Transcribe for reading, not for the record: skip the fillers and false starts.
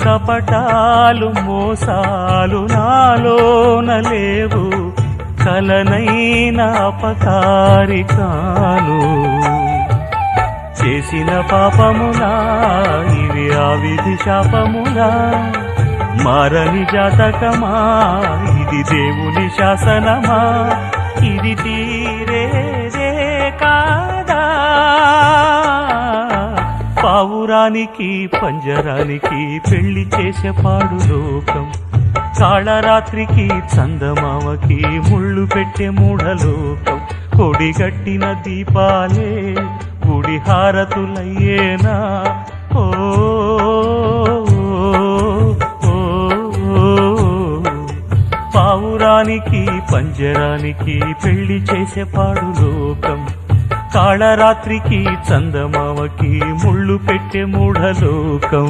కపటాలు మోసాలు నాలోన లేవు, కలనైన అపకారికాలు. చేసిన పాపములా ఇవి ఆ విధి శాపములా, మారని జాతకమా ఇది దేవుని శాసనమా, ఇది తీరేదే కాదా. పావురానికి పంజరానికి పెళ్లి చేసే పాడు లోకం, కాళరాత్రికి చందమామకి ముళ్ళు పెట్టే మూఢలోకం. కొడిగట్టిన దీపాలే గుడి హారతులయ్యేనా. ఓ పావురానికి పంజరానికి పెళ్లి చేసే పాడు లోకం, కాళరాత్రికి చందమామకి ముళ్ళు పెట్టే మూఢలోకం.